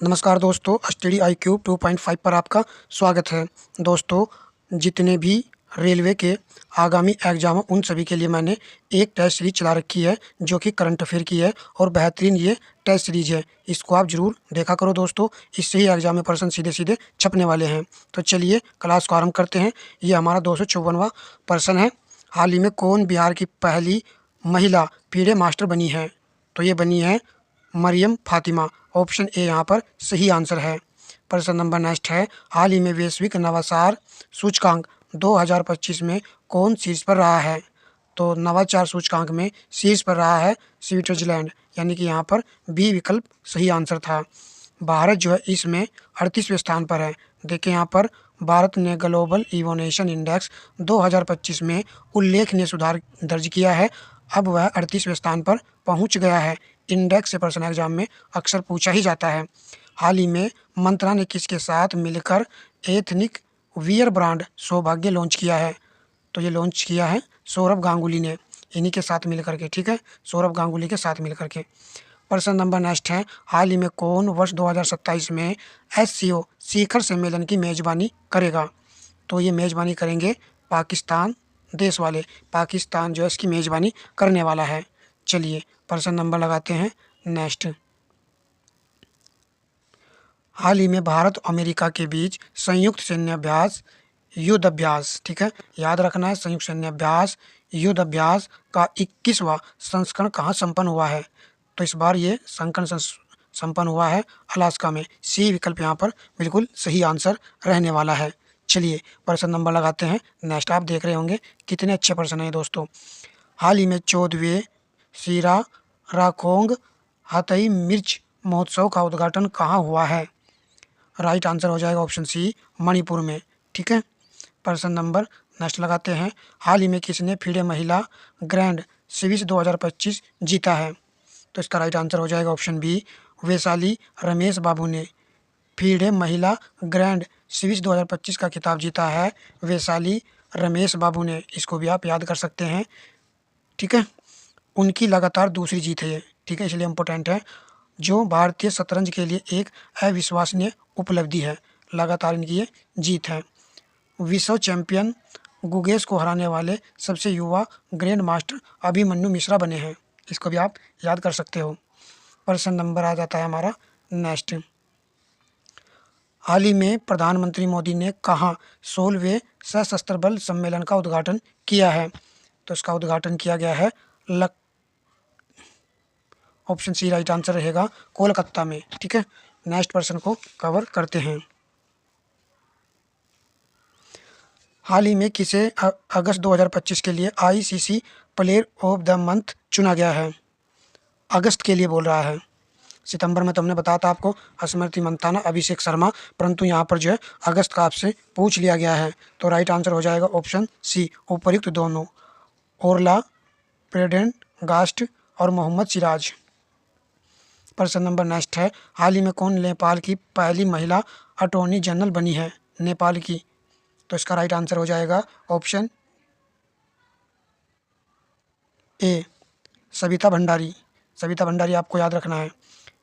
नमस्कार दोस्तों, स्टडी आई क्यूब 2.5 पर आपका स्वागत है। दोस्तों, जितने भी रेलवे के आगामी एग्जाम उन सभी के लिए मैंने एक टेस्ट सीरीज चला रखी है जो कि करंट अफेयर की है और बेहतरीन ये टेस्ट सीरीज है। इसको आप ज़रूर देखा करो दोस्तों, इससे ही एग्जाम में पर्सन सीधे सीधे छपने वाले हैं। तो चलिए क्लास को आरम्भ करते हैं। ये हमारा 254वां पर्सन है। हाल ही में कौन बिहार की पहली महिला पीढ़े मास्टर बनी है? तो ये बनी है मरियम फातिमा। ऑप्शन ए यहाँ पर सही आंसर है। प्रश्न नंबर नेक्स्ट है, हाल ही में वैश्विक नवाचार सूचकांक 2025 में कौन शीर्ष पर रहा है? तो नवाचार सूचकांक में शीर्ष पर रहा है स्विट्जरलैंड, यानी कि यहाँ पर बी विकल्प सही आंसर था। भारत जो है इसमें 38वें स्थान पर है। देखिए यहाँ पर भारत ने ग्लोबल इवोल्यूशन इंडेक्स 2025 में उल्लेखनीय सुधार दर्ज किया है। अब वह 38वें स्थान पर पहुंच गया है। इंडेक्स से प्रश्न एग्जाम में अक्सर पूछा ही जाता है। हाल ही में मंत्रा ने किसके साथ मिलकर एथनिक वियर ब्रांड सौभाग्य लॉन्च किया है? तो ये लॉन्च किया है सौरभ गांगुली ने, इन्हीं के साथ मिलकर के। ठीक है, सौरभ गांगुली के साथ मिलकर के। प्रश्न नंबर नेक्स्ट है, हाल ही में कौन वर्ष 2027 में SCO शिखर सम्मेलन की मेजबानी करेगा? तो ये मेजबानी करेंगे पाकिस्तान देश वाले। पाकिस्तान जो है इसकी मेजबानी करने वाला है। चलिए प्रश्न नंबर लगाते हैं नेक्स्ट। हाल ही में भारत और अमेरिका के बीच संयुक्त सैन्य अभ्यास युद्ध अभ्यास, ठीक है, याद रखना है, संयुक्त सैन्य अभ्यास युद्ध अभ्यास का 21वां संस्करण कहाँ संपन्न हुआ है? तो इस बार ये संस्करण संपन्न हुआ है अलास्का में। सी विकल्प यहाँ पर बिल्कुल सही आंसर रहने वाला है। चलिए प्रश्न नंबर लगाते हैं नेक्स्ट। आप देख रहे होंगे कितने अच्छे प्रश्न हैं दोस्तों। हाल ही में 14वें सीरा राखोंग हथई मिर्च महोत्सव का उद्घाटन कहाँ हुआ है? राइट आंसर हो जाएगा ऑप्शन सी, मणिपुर में। ठीक है, प्रश्न नंबर नेक्स्ट लगाते हैं। हाल ही में किसने फीडे महिला ग्रैंड स्विस 2025 जीता है? तो इसका राइट आंसर हो जाएगा ऑप्शन बी, वैशाली रमेश बाबू ने फीडे महिला ग्रैंड स्विस 2025 का खिताब जीता है वैशाली रमेश बाबू ने। इसको भी आप याद कर सकते हैं। ठीक है, उनकी लगातार दूसरी जीत है ये। ठीक है, इसलिए इम्पोर्टेंट है। जो भारतीय शतरंज के लिए एक अविश्वसनीय उपलब्धि है, लगातार इनकी ये जीत है। विश्व चैंपियन गुगेश को हराने वाले सबसे युवा ग्रैंड मास्टर अभिमन्यु मिश्रा बने हैं। इसको भी आप याद कर सकते हो। प्रश्न नंबर आ जाता है हमारा नेक्स्ट। हाल ही में प्रधानमंत्री मोदी ने कहाँ 16वें सशस्त्र बल सम्मेलन का उद्घाटन किया है? तो इसका उद्घाटन किया गया है ऑप्शन सी राइट आंसर रहेगा, कोलकाता में। ठीक है, नेक्स्ट प्रश्न को कवर करते हैं। हाल ही में किसे अगस्त 2025 के लिए ICC player of the month चुना गया है? अगस्त के लिए बोल रहा है। सितंबर में तो हमने बताया था आपको स्मृति मंथाना, अभिषेक शर्मा, परंतु यहाँ पर जो है अगस्त का आपसे पूछ लिया गया है। तो राइट आंसर हो जाएगा ऑप्शन सी, उपयुक्त दोनों, ओरला प्रेडेंगास्ट और मोहम्मद सिराज। प्रश्न नंबर नेक्स्ट है, हाल ही में कौन नेपाल की पहली महिला अटॉर्नी जनरल बनी है? नेपाल की। तो इसका राइट आंसर हो जाएगा ऑप्शन ए, सविता भंडारी। सविता भंडारी आपको याद रखना है।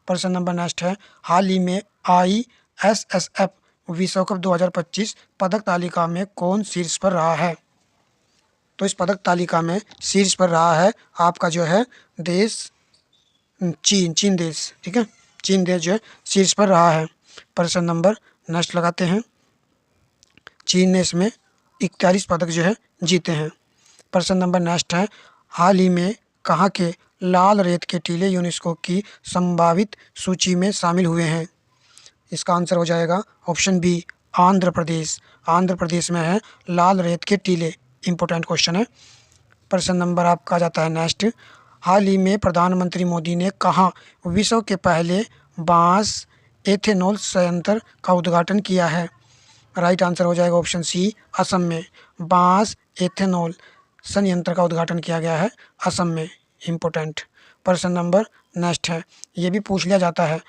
प्रश्न नंबर नेक्स्ट है, हाल ही में ISSF विश्व कप 2025 पदक तालिका में कौन शीर्ष पर रहा है? तो इस पदक तालिका में शीर्ष पर रहा है आपका जो है देश चीन देश। ठीक है, चीन देश जो है शीर्ष पर रहा है। प्रश्न नंबर नेक्स्ट लगाते हैं। चीन ने इसमें 41 पदक जो है जीते हैं। प्रश्न नंबर नेक्स्ट है, हाल ही में कहाँ के लाल रेत के टीले यूनेस्को की संभावित सूची में शामिल हुए हैं? इसका आंसर हो जाएगा ऑप्शन बी, आंध्र प्रदेश। आंध्र प्रदेश में है लाल रेत के टीले। इंपॉर्टेंट क्वेश्चन है। प्रश्न नंबर आपका आ जाता है नेक्स्ट। हाल ही में प्रधानमंत्री मोदी ने कहाँ विश्व के पहले बांस एथेनॉल संयंत्र का उद्घाटन किया है? राइट आंसर हो जाएगा ऑप्शन सी, असम में। बांस एथेनॉल संयंत्र का उद्घाटन किया गया है असम में। इम्पोर्टेंट प्रश्न नंबर नेक्स्ट है, ये भी पूछ लिया जाता है,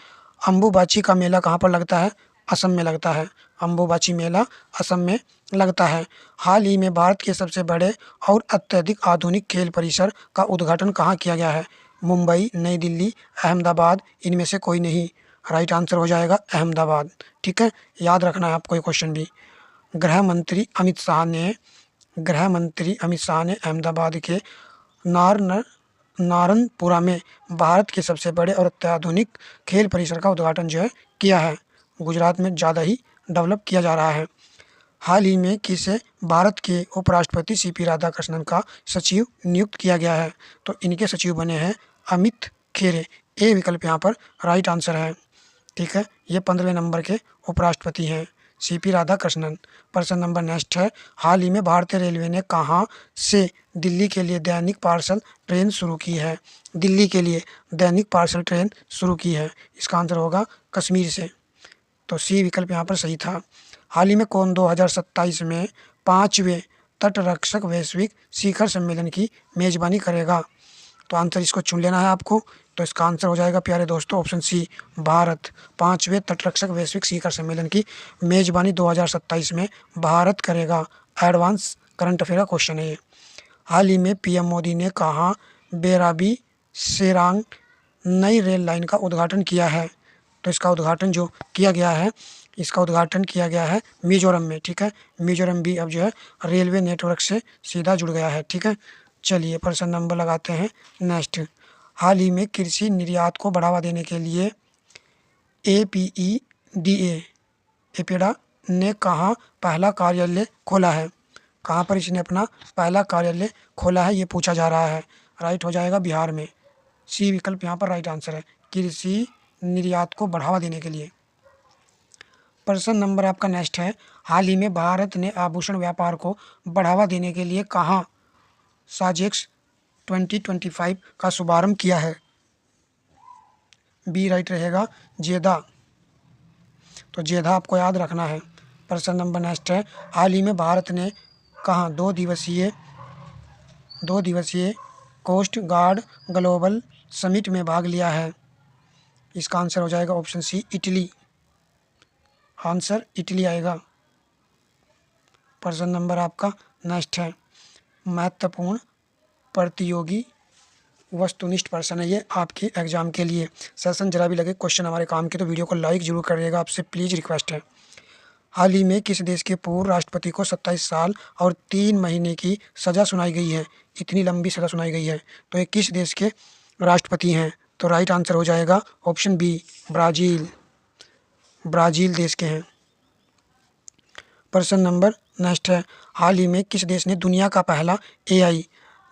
अम्बुबाची का मेला कहाँ पर लगता है? असम में लगता है। अम्बुबाची मेला असम में लगता है। हाल ही में भारत के सबसे बड़े और अत्यधिक आधुनिक खेल परिसर का उद्घाटन कहाँ किया गया है? मुंबई, नई दिल्ली, अहमदाबाद, इनमें से कोई नहीं। राइट आंसर हो जाएगा अहमदाबाद। ठीक है, याद रखना है आपको ये क्वेश्चन भी। गृह मंत्री अमित शाह ने अहमदाबाद के नारनपुरा में भारत के सबसे बड़े और अत्याधुनिक खेल परिसर का उद्घाटन जो है किया है। गुजरात में ज़्यादा ही डेवलप किया जा रहा है। हाल ही में किसे भारत के उपराष्ट्रपति सीपी राधाकृष्णन का सचिव नियुक्त किया गया है? तो इनके सचिव बने हैं अमित खेरे। ए विकल्प यहाँ पर राइट आंसर है। ठीक है, ये 15वें नंबर के उपराष्ट्रपति हैं सीपी राधाकृष्णन। प्रश्न नंबर नेक्स्ट है, हाल ही में भारतीय रेलवे ने कहाँ से दिल्ली के लिए दैनिक पार्सल ट्रेन शुरू की है? दिल्ली के लिए दैनिक पार्सल ट्रेन शुरू की है, इसका आंसर होगा कश्मीर से। तो सी विकल्प यहाँ पर सही था। हाल ही में कौन 2027 में 5वें तटरक्षक वैश्विक शिखर सम्मेलन की मेजबानी करेगा? तो आंसर इसको चुन लेना है आपको। तो इसका आंसर हो जाएगा प्यारे दोस्तों ऑप्शन सी, भारत। 5वें तटरक्षक वैश्विक शिखर सम्मेलन की मेजबानी 2027 में भारत करेगा। एडवांस करंट अफेयर का क्वेश्चन है ये। हाल ही में पीएम मोदी ने कहाँ बेराबी सेरांग नई रेल लाइन का उद्घाटन किया है? तो इसका उद्घाटन जो किया गया है, इसका उद्घाटन किया गया है मिजोरम में। ठीक है, मिजोरम भी अब जो है रेलवे नेटवर्क से सीधा जुड़ गया है। ठीक है, चलिए प्रश्न नंबर लगाते हैं नेक्स्ट। हाल ही में कृषि निर्यात को बढ़ावा देने के लिए एपीडा ने कहाँ पहला कार्यालय खोला है? कहाँ पर इसने अपना पहला कार्यालय खोला है, ये पूछा जा रहा है। राइट हो जाएगा बिहार में। सी विकल्प यहाँ पर राइट आंसर है, कृषि निर्यात को बढ़ावा देने के लिए। प्रश्न नंबर आपका नेक्स्ट है, हाल ही में भारत ने आभूषण व्यापार को बढ़ावा देने के लिए कहाँ साजेक्स 2025 का शुभारंभ किया है? बी राइट रहेगा, जेदा। तो जेदा आपको याद रखना है। प्रश्न नंबर नेक्स्ट है, हाल ही में भारत ने कहाँ 2 दिवसीय कोस्ट गार्ड ग्लोबल समिट में भाग लिया है? इसका आंसर हो जाएगा option C, Italy. Answer Italy आएगा। प्रश्न नंबर आपका नेक्स्ट है, महत्वपूर्ण प्रतियोगी वस्तुनिष्ठ प्रश्न है ये आपके एग्जाम के लिए। सेशन जरा भी लगे क्वेश्चन हमारे काम के तो वीडियो को लाइक जरूर करिएगा, आपसे प्लीज़ रिक्वेस्ट है। हाल ही में किस देश के पूर्व राष्ट्रपति को 27 साल और 3 महीने की सज़ा सुनाई गई है? इतनी लंबी सज़ा सुनाई गई है, तो ये किस देश के राष्ट्रपति हैं? तो राइट आंसर हो जाएगा ऑप्शन बी, ब्राज़ील देश के हैं। प्रश्न नंबर नेक्स्ट है, हाल ही में किस देश ने दुनिया का पहला AI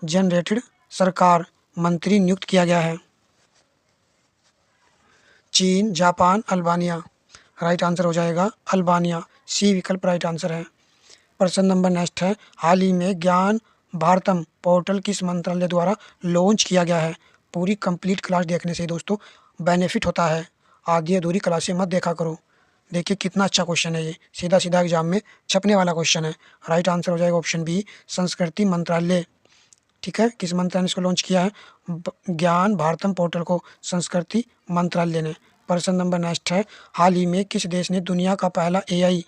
जनरेटेड सरकार मंत्री नियुक्त किया गया है? चीन, जापान, अल्बानिया। राइट आंसर हो जाएगा अल्बानिया। सी विकल्प राइट आंसर है। प्रश्न नंबर नेक्स्ट है, हाल ही में ज्ञान भारतम पोर्टल किस मंत्रालय द्वारा लॉन्च किया गया है? पूरी कंप्लीट क्लास देखने से दोस्तों बेनिफिट होता है, आधी अधूरी क्लासें मत देखा करो। देखिए कितना अच्छा क्वेश्चन है ये, सीधा सीधा एग्जाम में छपने वाला क्वेश्चन है। राइट आंसर हो जाएगा ऑप्शन बी, संस्कृति मंत्रालय। ठीक है, किस मंत्रालय ने इसको लॉन्च किया है? ज्ञान भारतम पोर्टल को संस्कृति मंत्रालय ने। प्रश्न नंबर नेक्स्ट है, हाल ही में किस देश ने दुनिया का पहला AI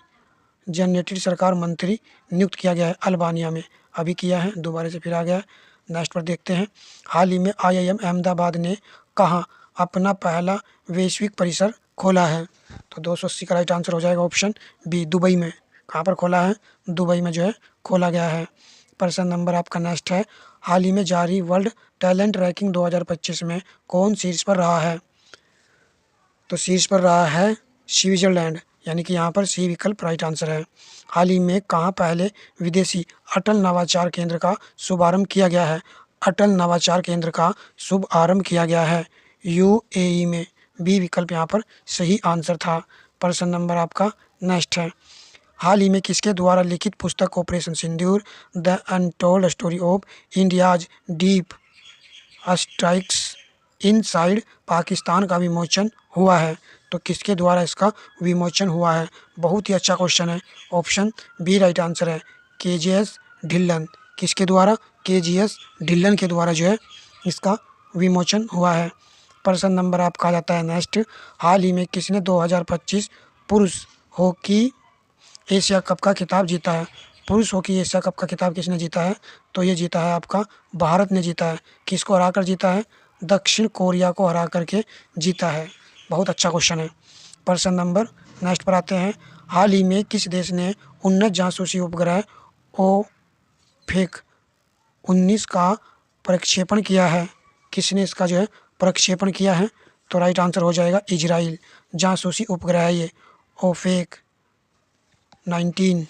जनरेटेड सरकार मंत्री नियुक्त किया गया है? अल्बानिया में अभी किया है, दोबारा से फिर आ गया है। नेक्स्ट पर देखते हैं, हाल ही में IIM अहमदाबाद ने कहाँ अपना पहला वैश्विक परिसर खोला है? तो 280 का राइट आंसर हो जाएगा ऑप्शन बी, दुबई में। कहाँ पर खोला है? दुबई में जो है खोला गया है। प्रश्न नंबर आपका नेक्स्ट है, हाल ही में जारी वर्ल्ड टैलेंट रैंकिंग 2025 में कौन शीर्ष पर रहा है? तो शीर्ष पर रहा है स्विट्जरलैंड, यानी कि यहाँ पर सी विकल्प राइट आंसर है। हाल ही में कहाँ पहले विदेशी अटल नवाचार केंद्र का शुभारंभ किया गया है? अटल नवाचार केंद्र का शुभारंभ किया गया है UAE में। बी विकल्प यहाँ पर सही आंसर था। प्रश्न नंबर आपका नेक्स्ट है, हाल ही में किसके द्वारा लिखित पुस्तक operation Sindoor the untold story of India's deep strikes inside Pakistan का विमोचन हुआ है? तो किसके द्वारा इसका विमोचन हुआ है? बहुत ही अच्छा क्वेश्चन है। ऑप्शन बी राइट आंसर है, KGS ढिल्लन। किसके द्वारा? KGS ढिल्लन के द्वारा जो है इसका विमोचन हुआ है। प्रश्न नंबर आपका आ जाता है नेक्स्ट, हाल ही में किसने 2025 पुरुष हॉकी एशिया कप का खिताब जीता है? पुरुष हॉकी एशिया कप का खिताब किसने जीता है? तो ये जीता है आपका भारत ने जीता है। किसको हरा कर जीता है? दक्षिण कोरिया को हरा करके जीता है। बहुत अच्छा क्वेश्चन है। प्रश्न नंबर नेक्स्ट पर आते हैं। हाल ही में किस देश ने उन्नत जासूसी उपग्रह ओफेक 19 का प्रक्षेपण किया है? किसने इसका जो है प्रक्षेपण किया है? तो राइट आंसर हो जाएगा इजराइल। जासूसी उपग्रह है ये ओफेक 19।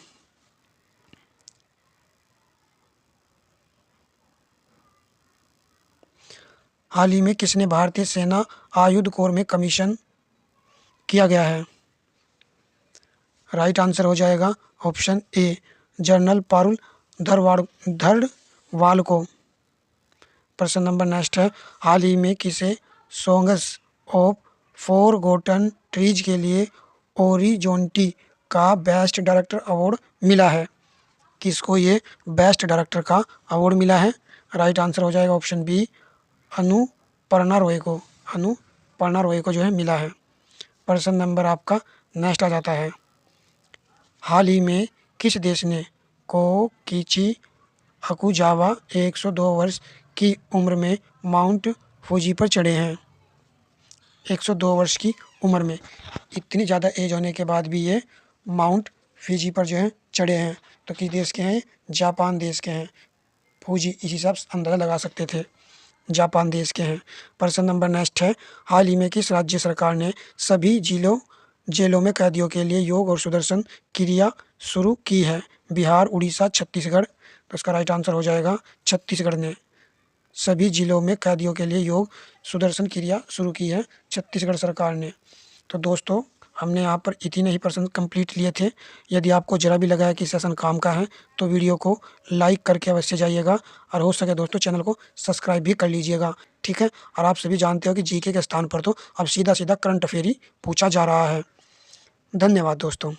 हाल ही में किसने भारतीय सेना आयुध कोर में कमीशन किया गया है? राइट आंसर हो जाएगा option a general Parul Dharwar को। प्रश्न नंबर नेक्स्ट है। हाल ही में किसे सॉन्ग्स ऑफ फॉरगॉटन ट्रीज के लिए ओरिजोंटी का बेस्ट डायरेक्टर अवार्ड मिला है? किसको ये बेस्ट डायरेक्टर का अवार्ड मिला है? राइट आंसर हो जाएगा ऑप्शन बी अनुपर्णा रॉय को। अनुपर्णा रॉय को जो है मिला है। प्रश्न नंबर आपका नेक्स्ट आ जाता है। हाल ही में किस देश ने कोकिची अकुजावा 102 वर्ष की उम्र में माउंट फूजी पर चढ़े हैं? 102 वर्ष की उम्र में इतनी ज़्यादा एज होने के बाद भी ये माउंट फूजी पर जो है चढ़े हैं। तो किस देश के हैं? जापान देश के हैं। फूजी इसी सब अंदाज़ा लगा सकते थे, जापान देश के हैं। प्रश्न नंबर नेक्स्ट है। हाल ही में किस राज्य सरकार ने सभी जेलों में कैदियों के लिए योग और सुदर्शन क्रिया शुरू की है? बिहार, उड़ीसा, छत्तीसगढ़। तो इसका राइट आंसर हो जाएगा छत्तीसगढ़ ने सभी जिलों में कैदियों के लिए योग सुदर्शन क्रिया शुरू की है, छत्तीसगढ़ सरकार ने। तो दोस्तों हमने यहाँ पर इतने ही प्रश्न कंप्लीट लिए थे। यदि आपको ज़रा भी लगा है कि सेशन काम का है तो वीडियो को लाइक करके अवश्य जाइएगा और हो सके दोस्तों चैनल को सब्सक्राइब भी कर लीजिएगा, ठीक है। और आप सभी जानते हो कि जीके के स्थान पर तो अब सीधा सीधा करंट अफेयर ही पूछा जा रहा है। धन्यवाद दोस्तों।